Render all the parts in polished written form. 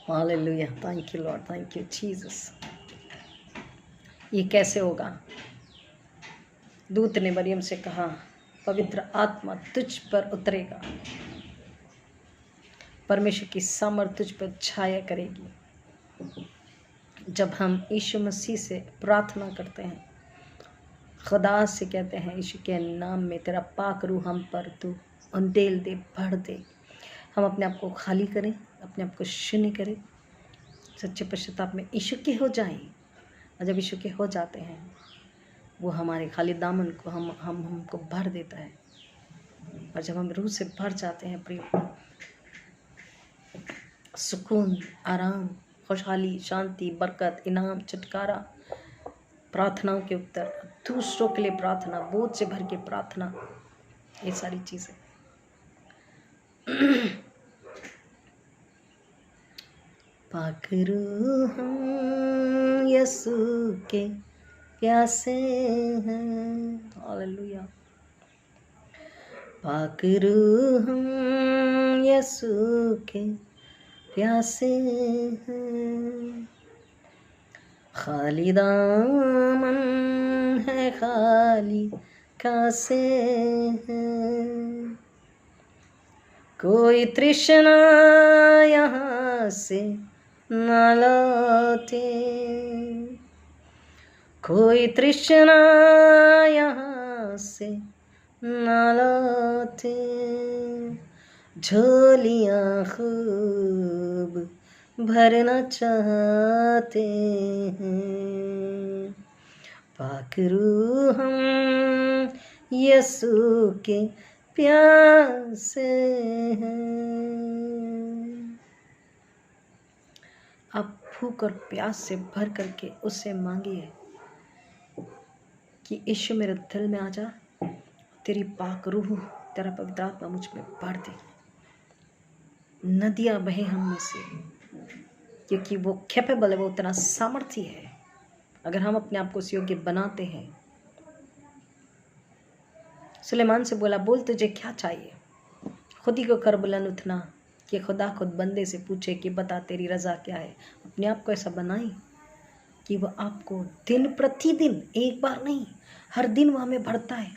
Hallelujah, thank you Lord, thank you Jesus. ये कैसे होगा? दूत ने मरियम से कहा, पवित्र आत्मा तुझ पर उतरेगा, परमेश्वर की सामर्थ तुझ पर छाया करेगी। जब हम यीशु मसीह से प्रार्थना करते हैं, खुदा से कहते हैं, यीशु के नाम में तेरा पाक रूह हम पर तू उंडेल दे, भर दे, हम अपने आप को खाली करें, अपने आप को शून्य करें, सच्चे पश्चाताप में यीशु के हो जाएं। और जब यीशु के हो जाते हैं, वो हमारे खाली दामन को हमको भर देता है। और जब हम रूह से भर जाते हैं प्रिय, सुकून, आराम, खुशहाली, शांति, बरकत, इनाम, छुटकारा, प्रार्थनाओं के उत्तर, दूसरों के लिए प्रार्थना, बोझ से भर के प्रार्थना, ये सारी चीज़ें। पाक रूह हम यीशु के प्यासे हैं, हालेलुया। पाक रूह हम यीशु के प्यासे हैं, खाली दामन है, खाली कासे हैं, कोई तृष्णा यहाँ से न लौटे, कोई तृष्णा यहाँ से न लौटे, झोलियाँ खूब भरना चाहते हैं, पाक रूह हम यीशु के प्यासे हैं। आप भूख और प्यास से भर करके उससे मांगिए कि यीशु मेरे दिल में आ जा, तेरी पाक रूह, तेरा पवित्र आत्मा मुझ में भर दे, नदियाँ बहे हम में से, क्योंकि वो कैपेबल है, वो उतना सामर्थ्य है। अगर हम अपने आप को उस योग्य बनाते हैं। सुलेमान से बोला, बोल तुझे क्या चाहिए? खुद ही को कर बुलंद उठना कि खुदा खुद बंदे से पूछे कि बता तेरी रज़ा क्या है। अपने आप को ऐसा बनाई कि वह आपको दिन प्रतिदिन, एक बार नहीं, हर दिन वह हमें भरता है,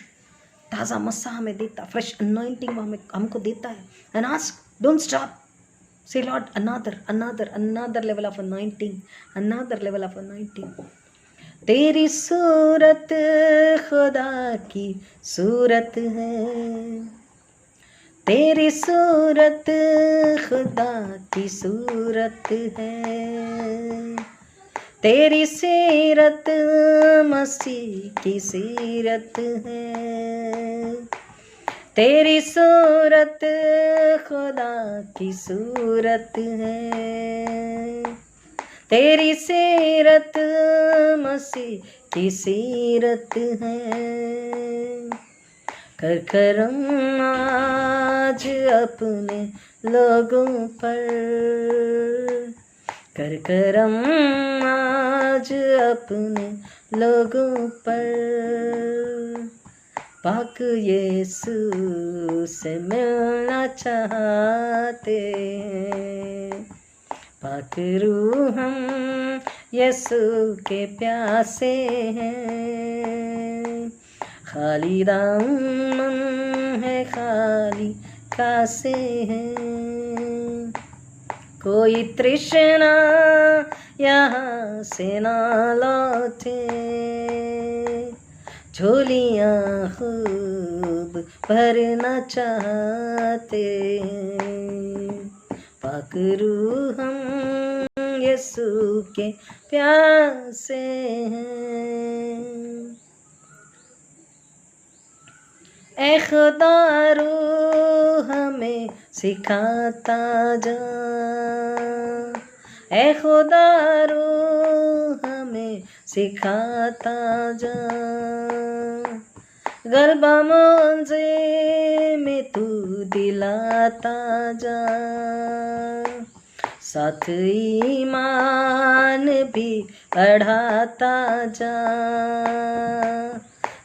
ताज़ा मस्सा हमें देता, फ्रेश अनॉइंटिंग वो हमको देता है। एंड आस्क, डोंट स्टॉप, से Lord another level of anointing, another level of anointing. तेरी सूरत खुदा की सूरत है, तेरी सूरत खुदा की सूरत है, तेरी सीरत मसीह की सीरत है, तेरी सूरत खुदा की सूरत है, तेरी सीरत मसीह की सीरत है, कर करम आज अपने लोगों पर, कर करम आज अपने लोगों पर, पाक यीशु से मिलना चाहते हैं, पाक रूह हम यीशु के प्यासे हैं, खाली दामन है, खाली कासे हैं, कोई तृष्णा यहाँ से ना लौटे, झोलियाँ खूब भरना चाहते हैं, पाक रूह हम यीशु के प्यासे हैं। ऐ खुदा रूह हमें सिखाता जा, ऐ खुदा रूह हमें सिखाता जा, गलबा मुझे में तू दिलाता जा, साथ ईमान भी बढ़ाता जा,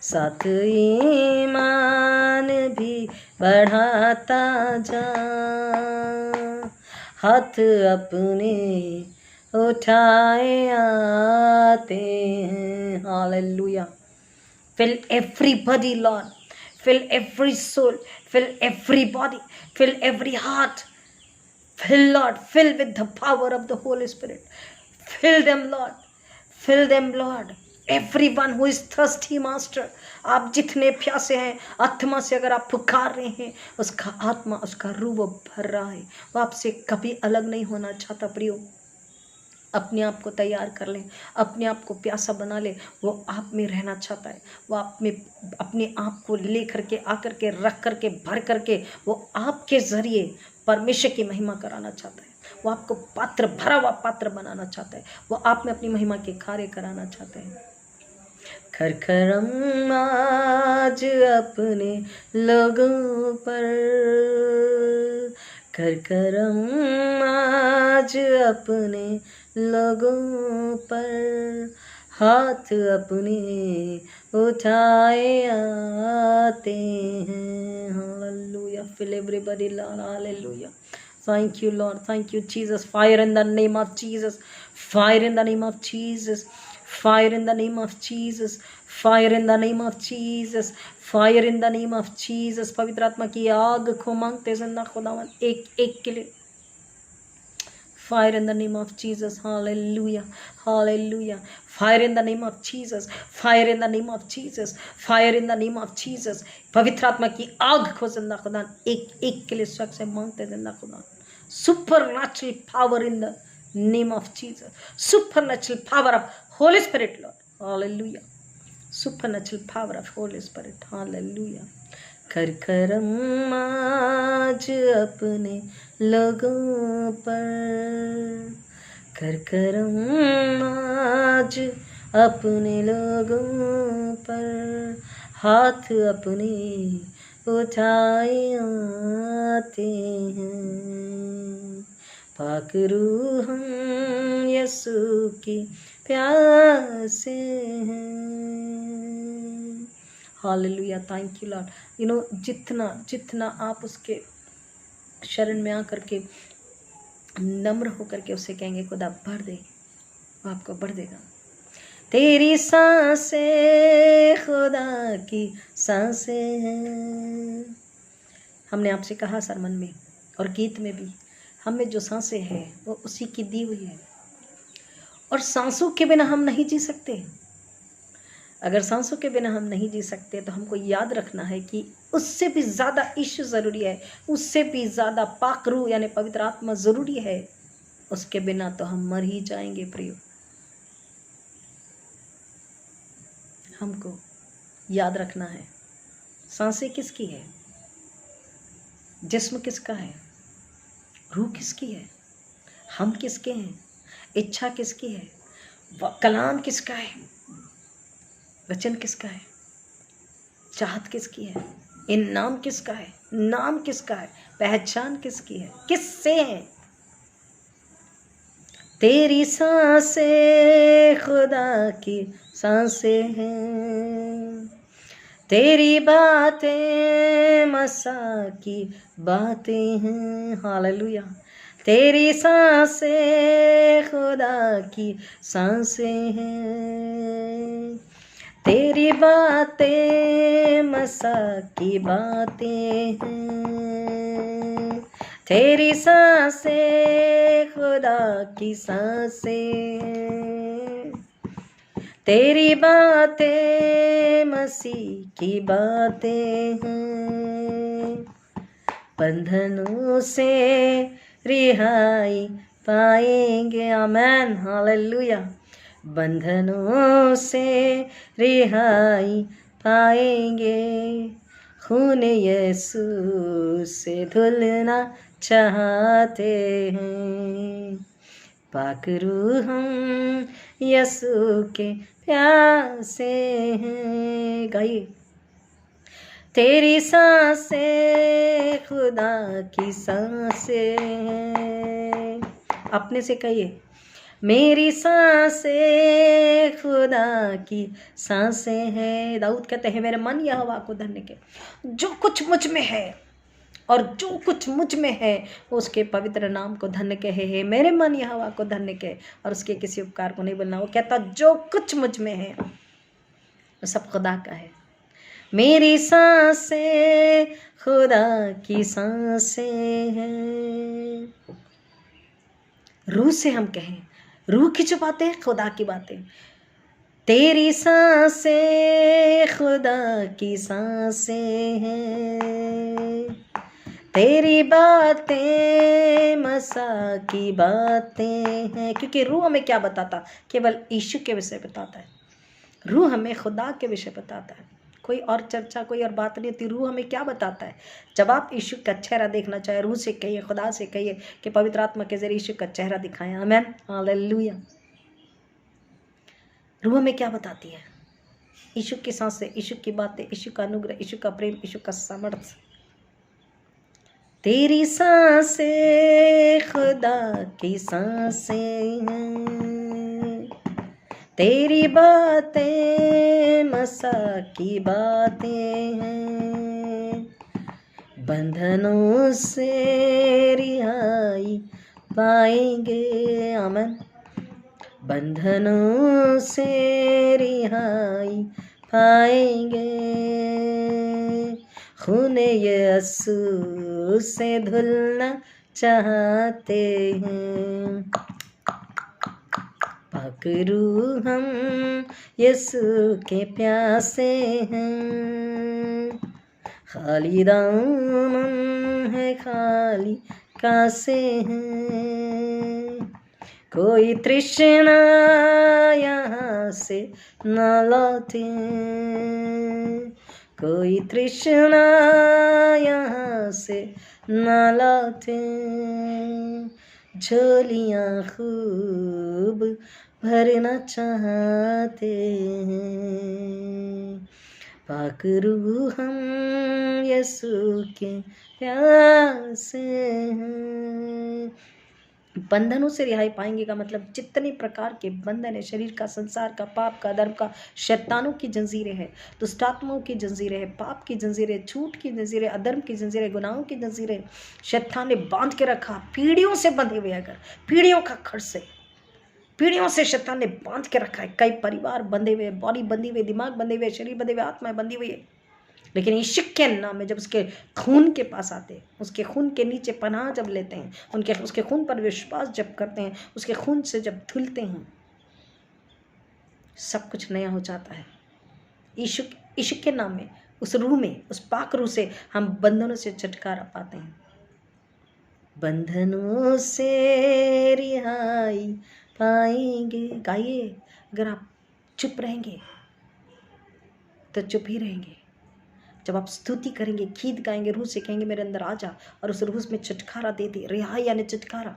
साथ ईमान भी बढ़ाता जा, हाथ अपने उठाए आते हैं। Hallelujah. Fill everybody, Lord. Fill every soul. Fill every body. Fill every heart. Fill, Lord. Fill with the power of the Holy Spirit. Fill them, Lord. Fill them, Lord. Everyone who is thirsty, Master. आप जितने प्यासे हैं आत्मा से, अगर आप पुकार रहे हैं, उसका आत्मा, उसका रूह वो भर रहा है। वो आपसे कभी अलग नहीं होना चाहता। प्रियो, अपने आप को तैयार कर लें, अपने आप को प्यासा बना ले। वो आप में रहना चाहता है। वो आप में अपने आप को ले करके, आकर के, रख करके, भर करके वो आपके ज़रिए परमेश्वर की महिमा कराना चाहता है। वो आपको पात्र, भरा हुआ पात्र बनाना चाहता है। वो आप में अपनी महिमा के कार्य कराना चाहते हैं। खरखरम आज अपने लोगों पर, खरखरम आज अपने लोगों पर, हाथ अपने उठाए आते हैं। Hallelujah. Fill everybody, Lord. Hallelujah. Thank you, Lord. Thank you, Jesus. Fire in the name of Jesus. Fire in the name of Jesus. Fire in the name of Jesus. Fire in the name of Jesus. Fire in the name of Jesus. पवित्र आत्मा की आग को मांगते जिंदा खुदावन एक एक के लिए। Fire in the name of Jesus. Hallelujah. Hallelujah. Fire in the name of Jesus. Fire in the name of Jesus. Fire in the name of Jesus. पवित्र आत्मा की आग को जिंदा खुदा एक एक के लिए स्वयं से मांगते जिंदा खुदा। Supernatural power in the name of Jesus. Supernatural power of Holy Spirit, Lord. Hallelujah. Supernatural power of Holy Spirit. Hallelujah. खरखरम आज अपने लोगों पर, खरखरम आज अपने लोगों पर, हाथ अपने उठाए आते हैं। पाक रूह हम यीशु की प्यासे हैं। हालेलुया। Thank you Lord. जितना जितना आप उसके शरण में आकर के नम्र होकर के उससे कहेंगे खुदा भर दे, वो आपको भर देगा। तेरी सांसें खुदा की सांसें हैं। हमने आपसे कहा सरमन में और गीत में भी, हमें जो सांसें हैं वो उसी की दी हुई है, और सांसों के बिना हम नहीं जी सकते। अगर सांसों के बिना हम नहीं जी सकते तो हमको याद रखना है कि उससे भी ज़्यादा ईश्वर ज़रूरी है, उससे भी ज़्यादा पाक रूह यानी पवित्र आत्मा ज़रूरी है। उसके बिना तो हम मर ही जाएंगे। प्रियो, हमको याद रखना है सांसें किसकी है, जिस्म किसका है, रूह किसकी है, हम किसके हैं, इच्छा किसकी है, कलाम किसका है, वचन किसका है, चाहत किसकी है, इन नाम किसका है, नाम किसका है, पहचान किसकी है, किससे है। तेरी सांसें खुदा की सांसें हैं, तेरी बातें मसा की बातें हैं। हालेलुया। तेरी सांसें खुदा की सांसें हैं, तेरी बातें मसा की बातें हैं, तेरी सांसें खुदा की सांसें हैं, तेरी बातें मसीह की बातें हैं। बंधनों से रिहाई पाएंगे। आमेन। हालेलुया। बंधनों से रिहाई पाएंगे, खून यीशु से धुलना चाहते हैं। पाक रूह हम यीशु के प्यासे हैं। गाइए। तेरी सांसें खुदा की सांसें हैं। अपने से कहिए, मेरी सांसें खुदा की सांसें हैं। दाऊद कहते हैं, मेरे मन यहोवा को धन्य के, जो कुछ मुझ में है और जो कुछ मुझ में है उसके पवित्र नाम को धन्य कहे है। मेरे मन यहोवा को धन्य कहे और उसके किसी उपकार को नहीं बोलना। वो कहता जो कुछ मुझ में है वो सब खुदा का है। मेरी सांसें खुदा की सांसें हैं। रूह से हम कहें, रूह की जो बातें खुदा की बातें। तेरी सांसें खुदा की सांसें हैं, तेरी बातें मसा की बातें हैं। क्योंकि रूह हमें क्या बताता? केवल यीशु के विषय बताता है। रूह हमें खुदा के विषय बताता है। कोई और चर्चा, कोई और बात नहीं होती। रूह हमें क्या बताता है? जब आप यीशु का चेहरा देखना चाहे, रूह से कहिए, खुदा से कहिए कि पवित्र आत्मा के जरिए यीशु का चेहरा दिखाएं। आमीन, हालेलुया। रूह हमें क्या बताती है? यीशु की सांसें, यीशु की बातें, यीशु का अनुग्रह, यीशु का प्रेम, यीशु का सामर्थ्य। तेरी सांसें खुदा की सांसें हैं, तेरी बातें मसा की बातें हैं, बंधनों से रिहाई पाएंगे। आमीन। बंधनों से रिहाई पाएंगे, खून यीशु से धुलना चाहते हैं। पाक रूह हम यीशु के प्यासे हैं, खाली दामन है खाली कासे हैं, कोई तृष्णा यहाँ से न लौटे, कोई तृष्णा यहाँ से न लौटे, झोलियाँ खूब भरना चाहते हैं। पाक रूह हम यीशु के प्यासे हैं। बंधनों से रिहाई पाएंगे का मतलब जितने प्रकार के बंधन है, शरीर का, संसार का, पाप का, धर्म का, शैतानों की जंजीरें हैं, दुष्टात्माओं की जंजीरें हैं, पाप की जंजीरें, झूठ की जंजीरें, अधर्म की जंजीरें, गुनाहों की जंजीरें शैतान ने बांध के रखा। पीढ़ियों से बंधे हुए, अगर पीढ़ियों का खर्च से, पीढ़ियों से शैतान ने बांध के रखा है। कई परिवार बंधे हुए, बॉडी बंधी हुई, दिमाग बंधे हुए, शरीर बंधे हुए, आत्माएं बंधी हुई है। लेकिन यीशु के नाम में जब उसके खून के पास आते हैं, उसके खून के नीचे पनाह जब लेते हैं, उसके खून पर विश्वास जब करते हैं, उसके खून से जब धुलते हैं, सब कुछ नया हो जाता है। यीशु के नाम में, उस रूह में, उस पाक रूह से हम बंधनों से छुटकारा पाते हैं। बंधनों से रिहाई पाएंगे। गाइए, अगर आप चुप रहेंगे तो चुप ही रहेंगे। जब आप स्तुति करेंगे, गीत गाएंगे, रूह से कहेंगे मेरे अंदर आ जा, और उस रूह में छुटकारा दे दे। रिहाई यानी छुटकारा।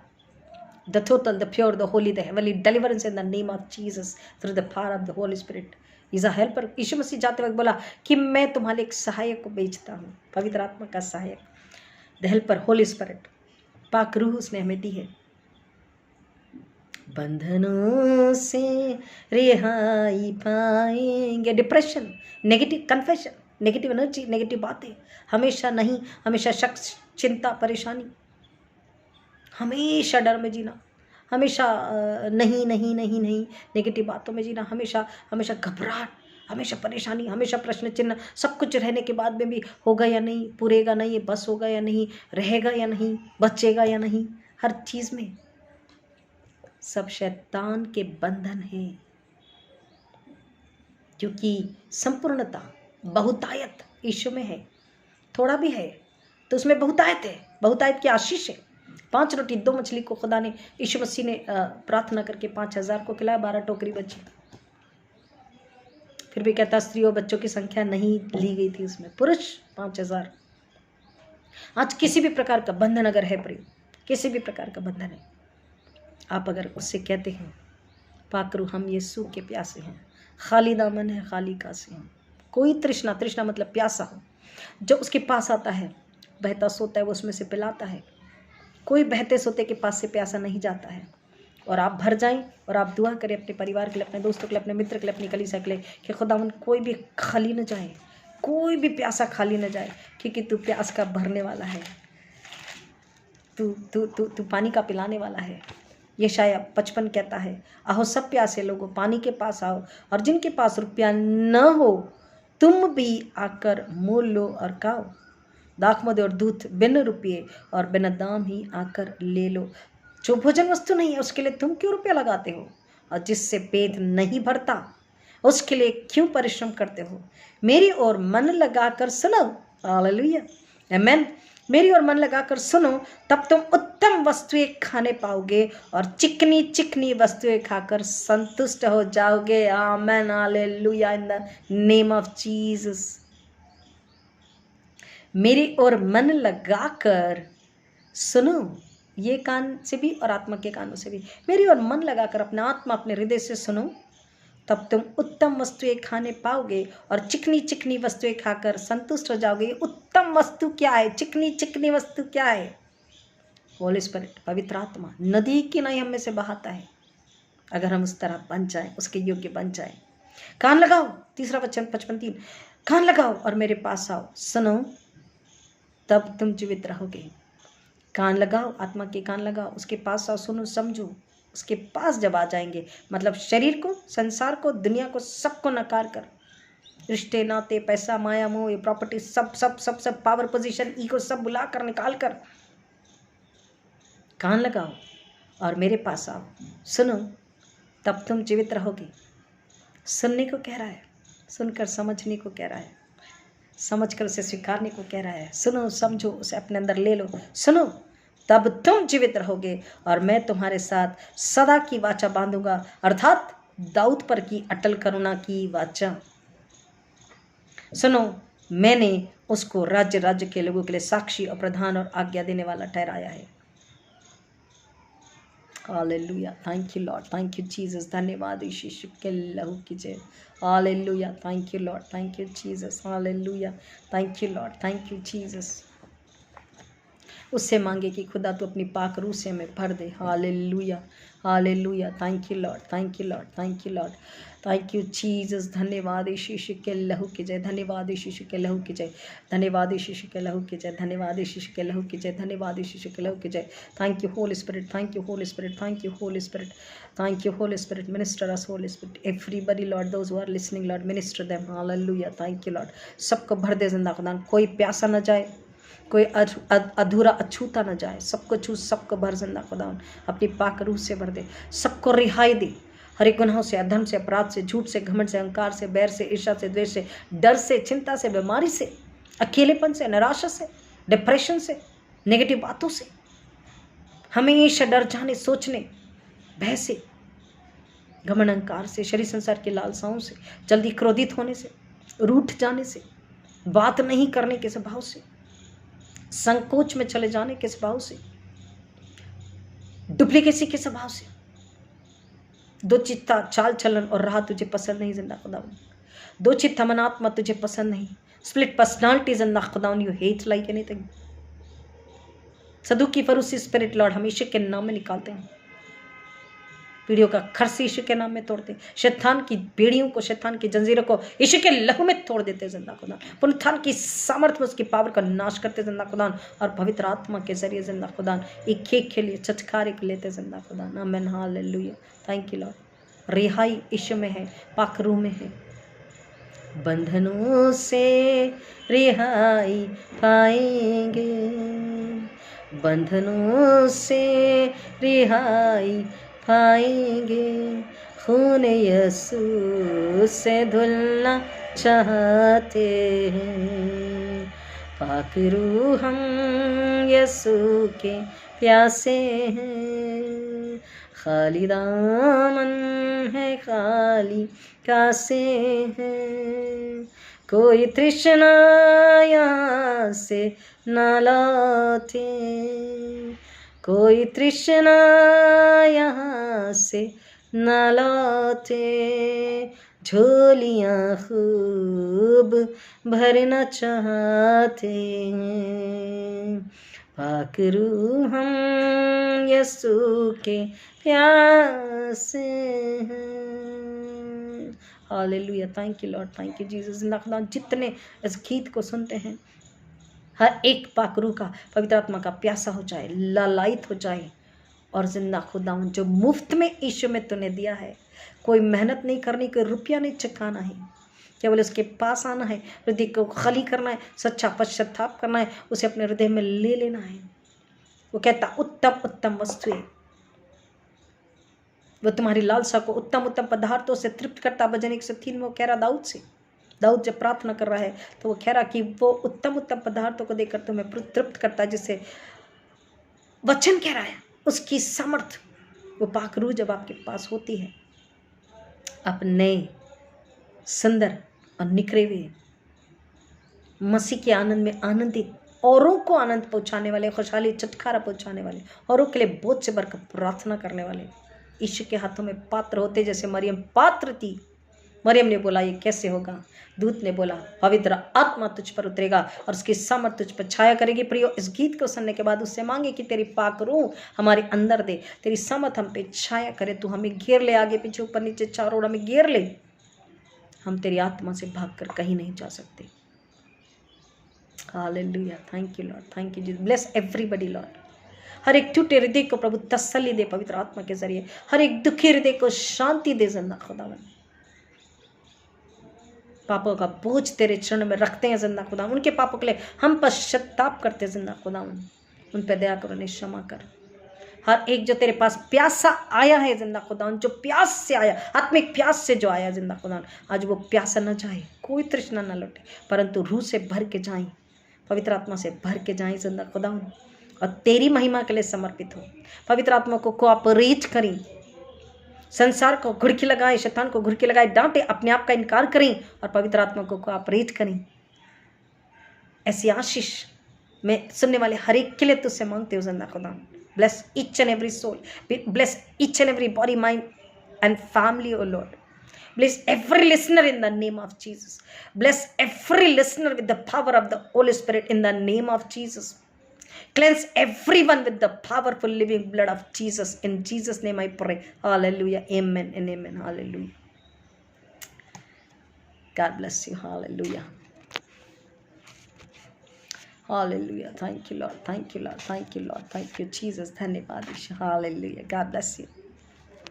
The total, the pure, the holy, the heavenly deliverance in the name of Jesus through the power of the Holy Spirit is a helper. Yeshu Masih जाते वक्त बोला कि मैं तुम्हारे एक सहायक को भेजता हूँ, पवित्र आत्मा का सहायक, द हेल्पर, होली स्पिरिट। पाक रूह उसने हमें दी है। बंधनों से रिहाई पाएंगे। Depression, negative confession, negative energy, negative बातें, हमेशा नहीं, हमेशा शक, चिंता, परेशानी, हमेशा डर में जीना, हमेशा नहीं नहीं नहीं नहीं, नेगेटिव बातों में जीना, हमेशा हमेशा घबराहट, हमेशा परेशानी, हमेशा प्रश्न चिन्ह। सब कुछ रहने के बाद में भी होगा या नहीं, पूरेगा नहीं, बस होगा या नहीं, रहेगा या नहीं, बचेगा या नहीं, हर चीज़ में सब शैतान के बंधन हैं। क्योंकि संपूर्णता, बहुतायत यीशु में है। थोड़ा भी है तो उसमें बहुतायत है, बहुतायत की आशीष है। 5 रोटी 2 मछली को खुदा ने, यीशु मसीह ने प्रार्थना करके 5000 को खिलाया, 12 टोकरी बची। फिर भी कहता स्त्रियों बच्चों की संख्या नहीं ली गई थी उसमें, पुरुष 5000। आज किसी भी प्रकार का बंधन अगर है प्रिय, किसी भी प्रकार का बंधन है, आप अगर उससे कहते हैं पाक रूह हम यीशु के प्यासे हैं, खाली दामन है खाली कासे हैं, कोई तृष्णा, तृष्णा मतलब प्यासा हो, जो उसके पास आता है, बहता सोता है वो उसमें से पिलाता है। कोई बहते सोते के पास से प्यासा नहीं जाता है। और आप भर जाएं और आप दुआ करें अपने परिवार के लिए, अपने दोस्तों के लिए, अपने मित्र के लिए, अपनी कलीसिया के लिए कि खुदावन कोई भी खाली न जाए, कोई भी प्यासा खाली न जाए, क्योंकि तू प्यास का भरने वाला है। तू तू तू तू पानी का पिलाने वाला है। यशाया 55 कहता है, आओ सब प्यासे लोगों पानी के पास आओ, और जिनके पास रुपया न हो तुम भी आकर मोल लो और खाओ। दाखमधु और दूध बिन रुपये और बिन दाम ही आकर ले लो। जो भोजन वस्तु नहीं है उसके लिए तुम क्यों रुपया लगाते हो, और जिससे पेट नहीं भरता उसके लिए क्यों परिश्रम करते हो। मेरी ओर मन लगाकर सुनो, हालेलुया, आमेन। मेरी ओर मन लगाकर सुनो, तब तुम उत्तम वस्तुएं खाने पाओगे और चिकनी चिकनी वस्तुएं खाकर संतुष्ट हो जाओगे। Amen, hallelujah, in the name of Jesus. मेरी ओर मन लगाकर सुनो, ये कान से भी और आत्मा के कानों से भी। मेरी ओर मन लगाकर अपना आत्मा अपने हृदय से सुनो, तब तुम उत्तम वस्तुएं खाने पाओगे और चिकनी चिकनी वस्तुएं खाकर संतुष्ट हो जाओगे। उत्तम वस्तु क्या है, चिकनी चिकनी वस्तु क्या है? होली स्पिरिट, पवित्र आत्मा नदी की नहीं हम में से बहाता है, अगर हम उस तरह बन जाए, उसके योग्य बन जाए। कान लगाओ, तीसरा वचन 55:3, कान लगाओ और मेरे पास आओ, सुनो तब तुम जीवित रहोगे। कान लगाओ, आत्मा के कान लगाओ, उसके पास आओ, सुनो, समझो। उसके पास जब आ जाएंगे, मतलब शरीर को, संसार को, दुनिया को, सबको नकार कर, रिश्ते नाते, पैसा, माया मोह, प्रॉपर्टी, सब सब सब सब, पावर पोजीशन, ईगो, सब बुला कर निकाल कर कान लगाओ और मेरे पास आओ, सुनो तब तुम जीवित रहोगे। सुनने को कह रहा है, सुनकर समझने को कह रहा है, समझकर उसे स्वीकारने को कह रहा है। सुनो, समझो, उसे अपने अंदर ले लो, सुनो तब तुम जीवित रहोगे और मैं तुम्हारे साथ सदा की वाचा बांधूंगा, अर्थात दाऊद पर की अटल करुणा की वाचा। सुनो, मैंने उसको राज्य राज्य के लोगों के लिए साक्षी और प्रधान और आज्ञा देने वाला ठहराया है। Hallelujah, thank you Lord, thank you Jesus, धन्यवाद यीशु के लहू की जय। Hallelujah, thank you Lord, thank you Jesus, hallelujah, thank you Lord, thank you Jesus. उससे मांगे कि खुदा तू अपनी पाक रूह से हमें भर दे। Hallelujah, hallelujah, thank you Lord, thank you Lord, thank you Lord, thank you Jesus, धन्यवाद यीशु के लहू की जय, धन्यवाद यीशु के लहू की जय, धन्यवाद यीशु के लहू की जय, धन्यवाद यीशु के लहू की जय, धन्यवाद यीशु के लहू की जय। Thank you Holy Spirit, thank you Holy Spirit, thank you Holy Spirit, thank you Holy Spirit, minister us Holy Spirit, everybody Lord, those who are listening Lord, minister them. Hallelujah, thank you Lord. सबको भर दे जिंदा खुदा, कोई प्यासा न जाए, कोई अधूरा अछूता न जाए, सबको छू, सबको भर जिंदा खुदा अपनी पाक रूह से भर दे, सबको रिहाई दे हर एक गुनाहों से, अधर्म से, अपराध से, झूठ से, घमंड से, अहंकार से, बैर से, ईर्ष्या से, द्वेष से, डर से, चिंता से, बीमारी से, अकेलेपन से, निराशा से, डिप्रेशन से, नेगेटिव बातों से, हमेशा डर जाने, सोचने, भय से, घमंड, अहंकार से, शरीर संसार की लालसाओं से, जल्दी क्रोधित होने से, रूठ जाने से, बात नहीं करने के स्वभाव से, संकोच में चले जाने के स्वभाव से, डुप्लीकेसी के स्वभाव से, दो चित्ता चाल चलन और राह तुझे पसंद नहीं जिंदा खुदा, दो चित्ता मन आत्मा तुझे पसंद नहीं, स्प्लिट पर्सनालिटी जिंदा खुदा, यू हेट लाइक एनीथिंग। सदुकी फरूसी स्पिरिट लॉर्ड हमेशा के नाम में निकालते हैं, पीढ़ियों का खर्च यीशु के नाम में तोड़ते, शैतान की बेड़ियों को, शैतान की जंजीरों को यीशु के लहू में तोड़ देते जिंदा खुदा, पुनरुत्थान की सामर्थ्य में उसकी पावर का नाश करते जिंदा खुदा, और पवित्र आत्मा के जरिए जिंदा खुदा एक एक के लिए छटकारे को लेते जिंदा खुदा। आमीन, हालेलुया, थैंक यू लॉर्ड। रिहाई यीशु में है, पाक रूह में है, बंधनों से रिहाई पाएंगे, बंधनों से रिहाई पाएंगे, खून यीशु से धुलना चाहते हैं, पाक रूह हम यीशु के प्यासे हैं, खाली दामन है, खाली कासे हैं, कोई तृष्णा यहाँ से न लौटे, कोई तृष्णा यहाँ से न लौटे, झोलियाँ खूब भरना चाहते हैं, पाक रूह हम यीशु के प्यासे हैं। Hallelujah, thank you Lord, thank you Jesus. जितने इस गीत को सुनते हैं, हर एक पाखरू का पवित्र आत्मा का प्यासा हो जाए, लालायित हो जाए। और जिंदा खुदावन जो मुफ्त में यीशु में तूने दिया है, कोई मेहनत नहीं करनी, कोई रुपया नहीं चुकाना है, केवल उसके पास आना है, हृदय को खाली करना है, सच्चा पश्चाताप करना है, उसे अपने हृदय में ले लेना है। वो कहता उत्तम उत्तम वस्तुएं, वो तुम्हारी लालसा को उत्तम उत्तम पदार्थों से तृप्त करता। भजन 103 में वो कह रहा दाऊद से, दाऊद जब प्रार्थना कर रहा है तो वो कह रहा कि वो उत्तम उत्तम पदार्थों को देकर तुम्हें तृप्त करता, जिससे वचन कह रहा है उसकी सामर्थ, वो पाखरू जब आपके पास होती है, आप नए सुंदर और निखरे हुए मसीह के आनंद में आनंदित, औरों को आनंद पहुंचाने वाले, खुशहाली छुटकारा पहुंचाने वाले, औरों के लिए बोझ से भरकर प्रार्थना करने वाले यीशु के हाथों में पात्र होते, जैसे मरियम पात्र थी। मरियम ने बोला ये कैसे होगा, दूत ने बोला पवित्र आत्मा तुझ पर उतरेगा और उसकी सामर्थ तुझ पर छाया करेगी। प्रियो, इस गीत को सुनने के बाद उससे मांगे कि तेरी पाक रूह हमारे अंदर दे, तेरी सामर्थ हम पे छाया करे, तू हमें घेर ले, आगे पीछे ऊपर नीचे चारों ओर हमें घेर ले, हम तेरी आत्मा से भागकर कहीं नहीं जा सकते। Hallelujah, thank you Lord, thank you Jesus. Bless everybody Lord. हर एक टूटे हृदय को प्रभु तसल्ली दे पवित्र आत्मा के जरिए, हर एक दुखी हृदय को शांति दे। जिंदा खुदावन, पापों का बोझ तेरे चरण में रखते हैं जिंदा खुदावन, उनके पापों के लिए हम पश्चाताप करते हैं जिंदा खुदावन, उन पर दया कर, उन्हें क्षमा कर। हर एक जो तेरे पास प्यासा आया है जिंदा खुदावन, जो प्यास से आया, आत्मिक प्यास से जो आया जिंदा खुदावन, आज वो प्यासा न जाए, कोई तृष्णा न लौटे, परंतु रूह से भर के जाए, पवित्र आत्मा से भर के जाए जिंदा खुदावन, और तेरी महिमा के लिए समर्पित हो। पवित्र आत्मा को कोऑपरेट करें, संसार को घुड़की लगाए, शैतान को घुड़की लगाए, डांटे, अपने आप का इनकार करें और पवित्र आत्मा को कोऑपरेट करें। ऐसी आशीष मैं सुनने वाले हर एक के लिए तुझसे मांगते हो जिंदा खुदा। Bless each and every soul, bless each and every body, mind and family O Lord. Bless every listener in the name of Jesus. Bless every listener with the power of the Holy Spirit in the name of Jesus. Cleanse everyone with the powerful living blood of Jesus. In Jesus' name I pray. Hallelujah. Amen and amen. Hallelujah. God bless you. Hallelujah. Hallelujah. Thank you, Lord. Thank you, Lord. Thank you, Lord. Thank you, Jesus. Dhanyavad. Hallelujah. God bless you.